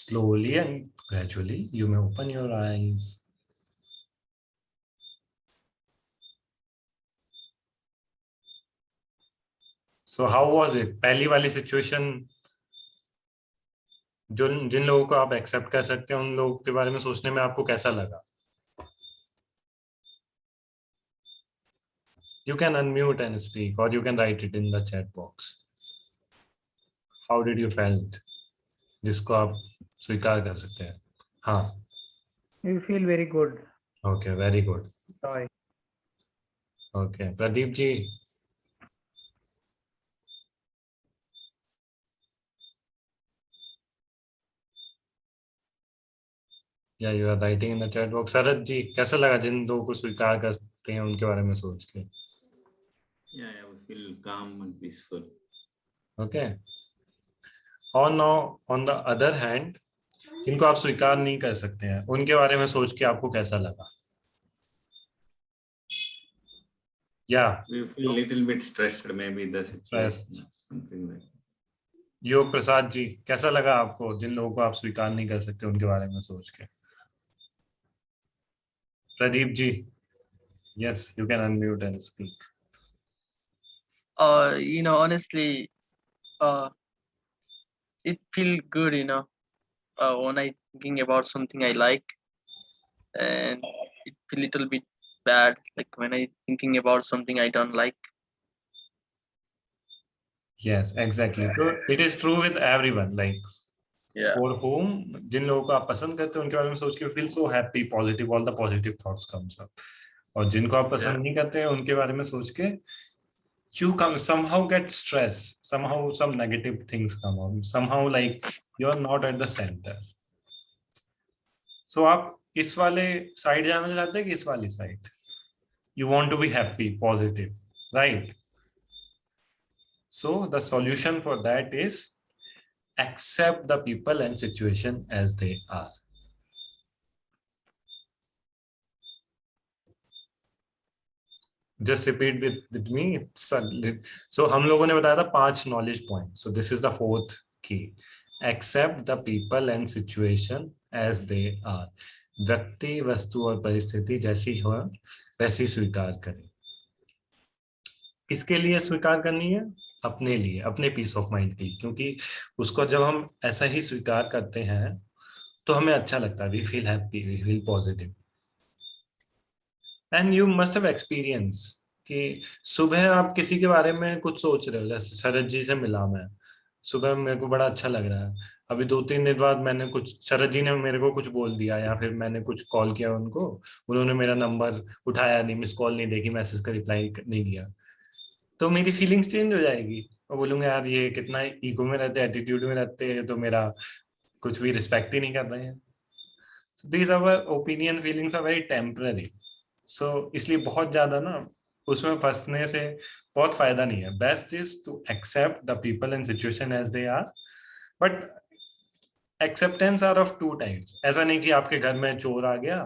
Slowly and gradually, you may open your eyes. So how was it? पहली वाली situation जो जिन लोगों को आप एक्सेप्ट कर सकते हैं उन लोगों के बारे में सोचने में आपको कैसा लगा? You can unmute and speak, or you can write it in the chat box. How did you felt? जिसको आप स्वीकार कर सकते हैं. हाँ. You feel very good. Okay, very good. Joy. Okay, Pradeep ji. या you are writing in the chat box. Sharad ji, कैसा लगा जिन लोगों को स्वीकार करते हैं उनके बारे में सोच के? Yeah, I would feel calm and peaceful. Okay. और now on the other hand, जिनको आप स्वीकार नहीं कर सकते हैं उनके बारे में सोच के आपको कैसा लगा? Yeah. We feel a little bit stressed, maybe the situation, something like that. योग प्रसाद जी, कैसा लगा आपको जिन लोगों को आप स्वीकार नहीं कर सकते उनके बारे में सोच के? Pradeep ji, yes, you can unmute and speak. Honestly, it feels good, when I thinking about something I like, and it feel little bit bad, like when I thinking about something I don't like. Yes, exactly. So it is true with everyone. Like Yeah. for whom, जिन लोगों को आप पसंद करते हैं उनके बारे में सोच के feel so happy, positive, all the positive thoughts comes up. और जिनको आप पसंद नहीं करते हैं उनके बारे में सोच के you somehow get stressed, somehow some negative things come up, somehow like you're not at the center. So आप इस वाले साइड जाना चाहते हैं कि इस वाली side? You want to be happy, positive, right? So the solution for that is accept the people and situation as they are. Just repeat with me. So हम लोगों ने बताया था 5 knowledge points. So this is the 4th key. Accept the people and situation as they are. व्यक्ति, वस्तु और परिस्थिति जैसी हो वैसी स्वीकार करें. किसके लिए स्वीकार करनी है? अपने लिए, अपने पीस ऑफ माइंड के लिए, क्योंकि उसको जब हम ऐसा ही स्वीकार करते हैं तो हमें अच्छा लगता है. We feel happy, we feel positive. And you must have experience कि सुबह आप किसी के बारे में कुछ सोच रहे हो. जैसे शरद जी से मिला मैं सुबह, मेरे को बड़ा अच्छा लग रहा है. अभी 2-3 दिन बाद मैंने कुछ, शरद जी ने मेरे को कुछ बोल दिया या फिर मैंने कुछ कॉल किया उनको, उन्होंने मेरा नंबर उठाया नहीं, मिस कॉल नहीं देखी, मैसेज का रिप्लाई नहीं किया, तो मेरी फीलिंग्स चेंज हो जाएगी. और बोलूंगा यार ये कितना ईगो में रहते, एटीट्यूड में रहते हैं, तो मेरा कुछ भी रिस्पेक्ट ही नहीं कर रहे हैं. So these our opinion feelings are very temporary. So इसलिए बहुत ज्यादा ना उसमें फंसने से बहुत फायदा नहीं है. Best is to accept the people and situation as they are. But acceptance are of 2 types. ऐसा नहीं कि आपके घर में चोर आ गया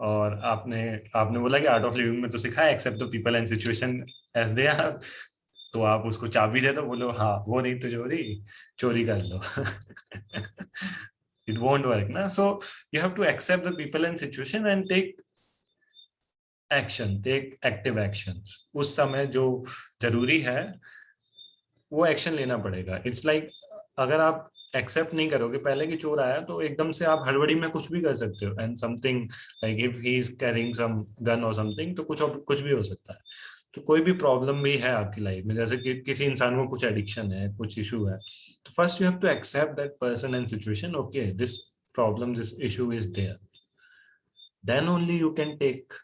और आपने बोला कि आर्ट ऑफ लिविंग में तो सिखा है accept the people and situation as they are, तो आप उसको चाबी दे दो, बोलो हाँ वो नहीं तो चोरी कर लो. It won't work ना. So you have to accept the people and situation and take action, take active actions. उस समय जो जरूरी है वो एक्शन लेना पड़ेगा. इट्स लाइक अगर आप एक्सेप्ट नहीं करोगे पहले कि चोर आया, तो एकदम से आप हड़बड़ी में कुछ भी कर सकते हो. And something like if he is carrying some gun और समथिंग, तो कुछ भी हो सकता है. तो कोई भी प्रॉब्लम भी है आपकी लाइफ में, जैसे कि किसी इंसान को कुछ एडिक्शन है, कुछ इशू है, तो first you have to accept that person and situation. Okay, this problem, this issue is there. Then only you can take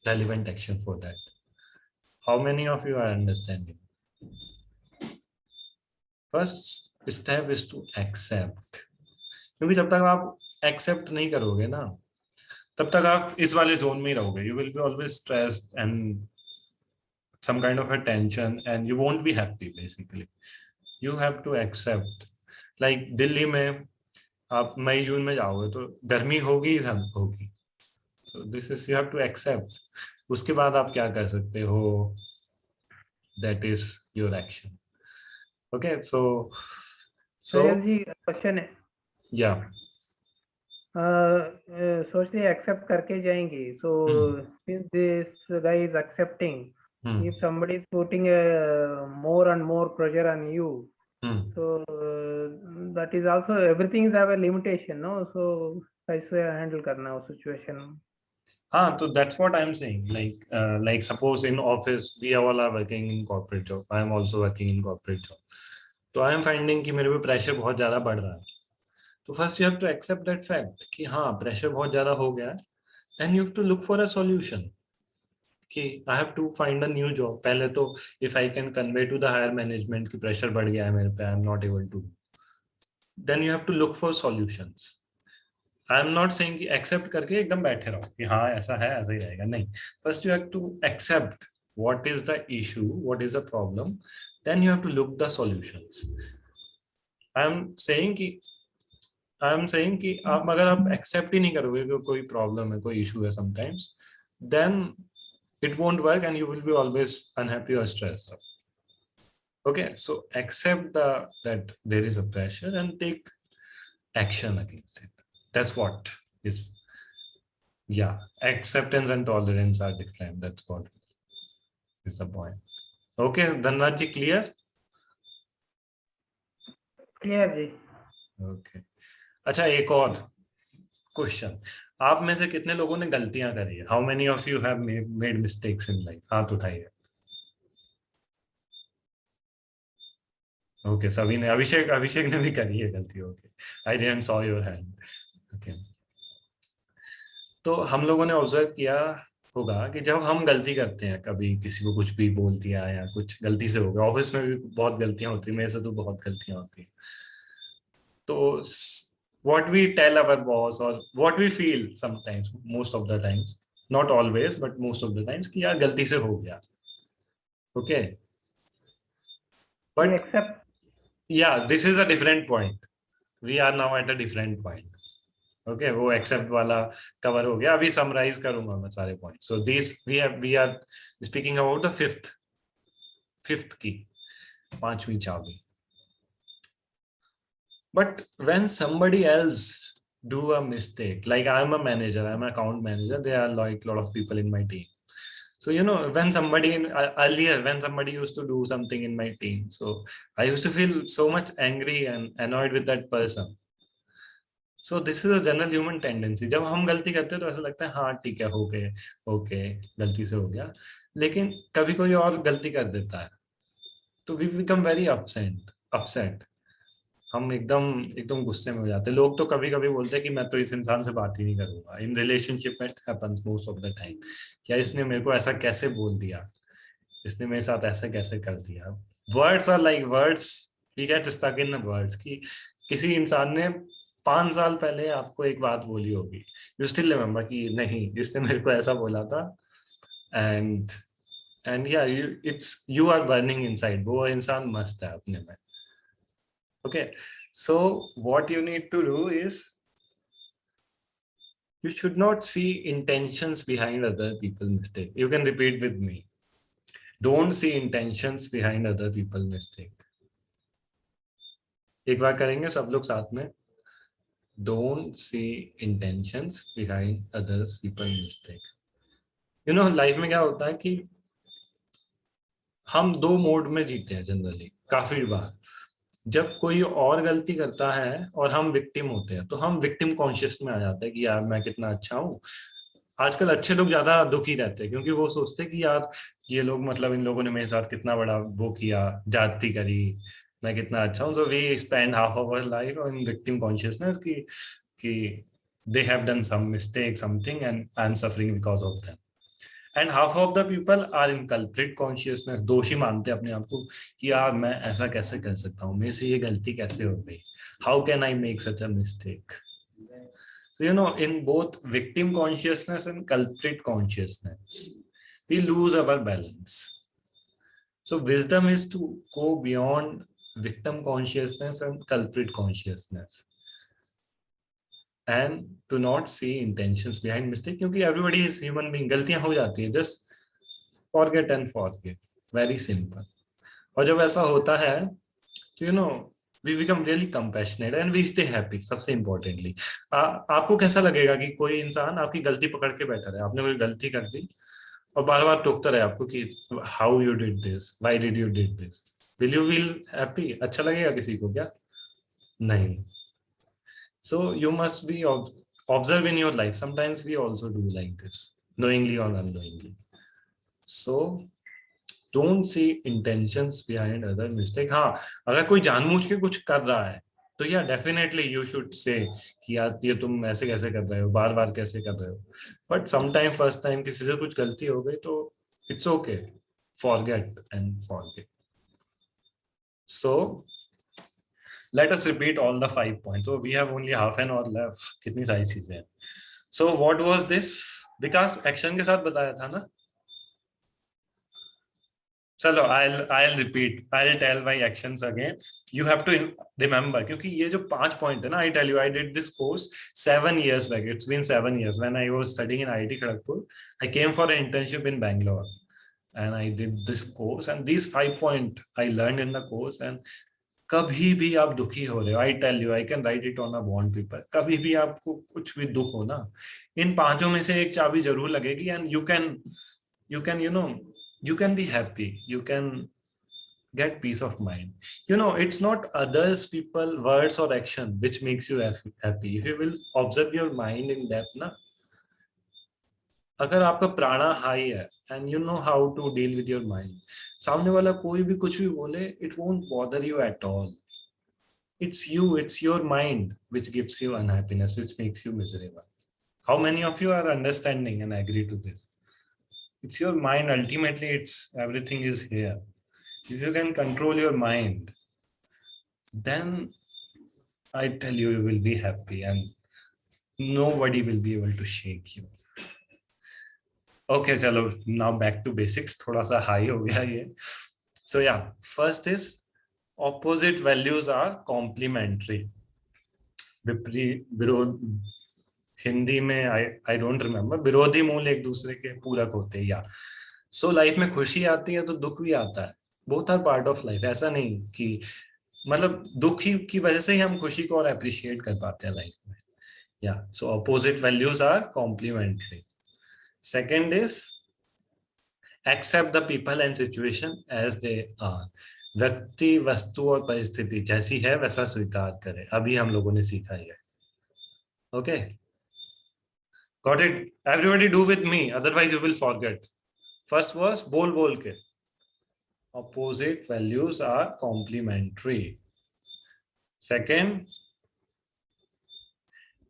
relevant action for that. How many of you are understanding? First step is to accept. क्योंकि जब तक आप accept नहीं करोगे ना, तब तक आप इस वाले जोन में ही रहोगे. You will be always stressed and some kind of a tension and you won't be happy. Basically you have to accept. Like Delhi में आप मई जून में जाओगे तो गर्मी होगी. So this is you have to accept. उसके बाद आप क्या कर सकते हो, that is your action. Okay, so जी क्वेश्चन है. Yeah. सोचते एक्सेप्ट करके जाएंगे. So since this guy is accepting, if somebody is putting more and more pressure on you, so that is also, everything have a limitation, no? So कैसे handle करना उस situation? हाँ, तो that's what I'm saying. Like suppose in office we all are working in corporate job. I am also working in corporate job. तो I am finding कि मेरे पे pressure बहुत ज्यादा बढ़ रहा है. तो first you have to accept that fact कि हाँ प्रेशर बहुत ज्यादा हो गया है, and you have to look for a solution कि I have to find a new job. पहले तो if I can convey to the higher management कि प्रेशर बढ़ गया है मेरे पे, I am not able to, then you have to look for solutions. I am not saying कि accept करके एकदम बैठे रहो कि हाँ ऐसा है ऐसा ही रहेगा. नहीं, first you have to accept what is the issue, what is the problem, then you have to look the solutions. I am saying कि आप अगर आप एक्सेप्ट ही नहीं करोगे कि कोई प्रॉब्लम है, कोई इशू है sometimes, then it won't work and you will be always unhappy or stressed out. Okay, so accept that there is a pressure and take action against it. That's what is, yeah, acceptance and tolerance are different. That's what is the point. Okay, Dhanraj ji, clear? Clear ji. Okay. अच्छा, एक और question. आप में से कितने लोगों ने गलतियां करी है? How many of you have made mistakes in life? हाथ उठाइए. ओके, सभी ने. अभिषेक ने भी करी है गलती. Okay, I didn't saw your hand. Okay, तो हम लोगों ने ऑब्जर्व किया होगा कि जब हम गलती करते हैं, कभी किसी को कुछ भी बोल दिया या कुछ गलती से हो गया, ऑफिस में भी बहुत गलतियां होती है, मेरे से तो बहुत गलतियां होती है, तो what we tell our boss or what we feel sometimes, most of the times, not always but most of the times, कि यार गलती से हो गया. Okay, We but accept. yeah, this is a different point. We are now at a different point. Okay, वो accept वाला cover हो गया. अभी summarize करूंगा मैं सारे points. So this we are speaking about the fifth key, पांचवी चाबी. But when somebody else do a mistake, like I'm a manager, I'm an account manager, there are like a lot of people in my team. So, you know, when somebody earlier, when somebody used to do something in my team, so I used to feel so much angry and annoyed with that person. So this is a general human tendency. जब हम गलती करते हैं तो ऐसा लगता है हाँ ठीक है, हो गए, ओके, गलती से हो गया. लेकिन कभी कोई और गलती कर देता है तो we become very upset. हम एकदम गुस्से में हो जाते हैं. लोग तो कभी कभी बोलते हैं कि मैं तो इस इंसान से बात ही नहीं करूंगा. इन रिलेशनशिप में happens most of the time. क्या इसने मेरे को ऐसा कैसे बोल दिया, इसने मेरे साथ ऐसा कैसे कर दिया. Words are like words, we get stuck in the words. कि किसी इंसान ने 5 साल पहले आपको एक बात बोली होगी, यू स्टिल रिमेम्बर कि नहीं इसने मेरे को ऐसा बोला था, एंड या यू आर बर्निंग इनसाइड. वो इंसान मस्त है अपने में. Okay, so what you need to do is you should not see intentions behind other people's mistake. You can repeat with me. Don't see intentions behind other people's mistake. एक बार करेंगे सब लोग साथ में. Don't see intentions behind others people's mistake. You know, life में क्या होता है कि हम 2 मोड में जीते हैं जनरली. काफी बार जब कोई और गलती करता है और हम विक्टिम होते हैं, तो हम विक्टिम कॉन्शियस में आ जाते हैं कि यार मैं कितना अच्छा हूँ. आजकल अच्छे लोग ज्यादा दुखी रहते हैं क्योंकि वो सोचते हैं कि यार ये लोग, मतलब इन लोगों ने मेरे साथ कितना बड़ा वो किया, जाती करी, मैं कितना अच्छा हूँ. So we spend half of our life in victim consciousness कि they have done some mistake something and I am suffering because of them. And half of the people are in culprit consciousness. दोषी मानते हैं अपने आप को कि यार मैं ऐसा कैसे कर सकता हूँ, मेरे से ये गलती कैसे हो गई, how can I make such a mistake. So, you know, in both victim consciousness and culprit consciousness, we lose our balance. So wisdom is to go beyond victim consciousness and culprit consciousness, and to not see intentions behind mistake. क्योंकि everybody is human being, गलतियां हो जाती है. Just forget and forgive, very simple. और जब ऐसा होता है तो you know, we become really compassionate and we stay happy. सबसे इम्पोर्टेंटली आपको कैसा लगेगा कि कोई इंसान आपकी गलती पकड़ के बैठा रहे, आपने कोई गलती कर दी और बार बार टोकता रहे आपको कि how you did this, why did you did this, will you feel happy? अच्छा लगेगा किसी को क्या? नहीं. So you must be observe in your life. Sometimes we also do like this, knowingly or unknowingly. So don't see intentions behind other mistake. हाँ, अगर कोई जानबूझ के कुछ कर रहा है तो या डेफिनेटली यू शुड से कि यार ये तुम ऐसे कैसे कर रहे हो, बार बार कैसे कर रहे हो. बट समटाइम फर्स्ट टाइम किसी से कुछ गलती हो गई तो it's okay, forget and forget. So let us repeat all the 5 points. So we have only half an hour left. कितनी सारी चीजें हैं. So what was this? Vikas action के साथ बताया था ना. चलो I'll repeat. I'll tell my actions again. You have to remember क्योंकि ये जो 5 पॉइंट है ना, I tell you I did this course 7 years back. It's been 7 years when I was studying in IIT Kharagpur. I came for an internship in Bangalore and I did this course and these 5 points I learned in the course. And कभी भी आप दुखी हो रहे हो, I tell you, I can write it on a bond paper, कभी भी आपको कुछ भी दुख हो ना, इन 5 में से एक चाबी जरूर लगेगी and you can you can be happy, you can get peace of mind. It's not others, people, words or action which makes you happy. If you will observe your mind in depth ना, अगर आपका प्राणा high है and you know how to deal with your mind, सामने वाला कोई भी कुछ भी बोले, it won't bother you at all. It's your mind which gives you unhappiness, which makes you miserable. How many of you are understanding and agree to this? It's your mind. Ultimately, everything is here. If you can control your mind, then I tell you, you will be happy and nobody will be able to shake you. Okay, chalo, now back to basics. थोड़ा सा high हो गया ये. So yeah, first is opposite values are complementary. विरोध हिंदी में I don't remember. विरोधी मूल एक दूसरे के पूरक होते हैं या. So लाइफ में खुशी आती है तो दुख भी आता है. Both are part of life. ऐसा नहीं कि मतलब दुख की वजह से ही हम खुशी को और अप्रिशिएट कर पाते हैं लाइफ में. Yeah, so opposite values are complementary. Second is accept the people and situation as they are. व्यक्ति, वस्तु और परिस्थिति जैसी है वैसा स्वीकार करें. अभी हम लोगों ने सीखा है. Okay, got it? Everybody do with me, otherwise you will forget. First was बोल के. Opposite values are complementary. Second,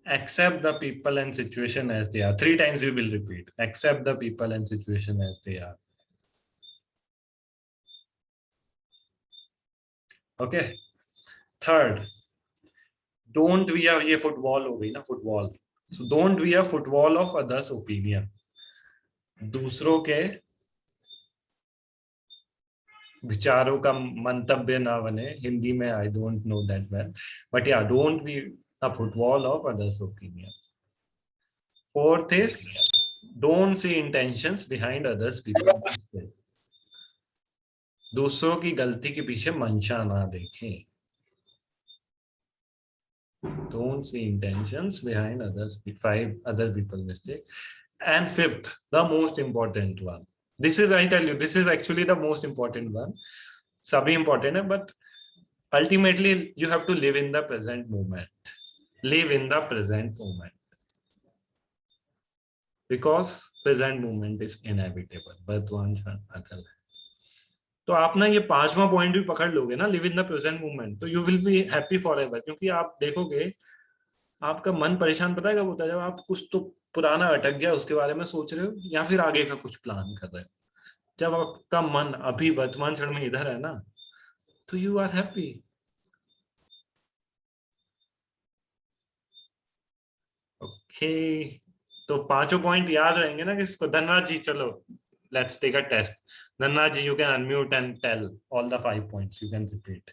accept the people and situation as they are. 3 times we will repeat. Accept the people and situation as they are. Okay. Third, don't be a, ये football हो गई ना, football. So don't be a football of others' opinion. दूसरों के विचारों का मंतव्य ना बने. हिंदी में I don't know that well, but yeah, don't be a football of others' opinion. Fourth is don't see intentions behind others' people. दूसरों की गलती के पीछे मंशा ना देखें. Don't see intentions behind other people's mistake. And fifth, the most important one. This is, I tell you, this is actually the most important one. Sabhi important hai, but ultimately you have to live in the present moment. Live in the present moment. Because present moment is inevitable. Bhadwancha atal hai. तो आप ना ये 5वां point भी पकड़ लोगे ना, live in the present moment, तो you will be happy forever. क्योंकि आप देखोगे आपका मन परेशान पता है कब होता है, जब आप कुछ तो पुराना अटक गया उसके बारे में सोच रहे हो या फिर आगे का कुछ प्लान कर रहे हो. जब आपका मन अभी वर्तमान क्षण में इधर है ना, तो यू आर हैप्पी. ओके, तो 5 पॉइंट याद रहेंगे ना किसको? धनराज जी, चलो let's take a test. Dhanraj ji, you can unmute and tell all the 5 points. You can repeat.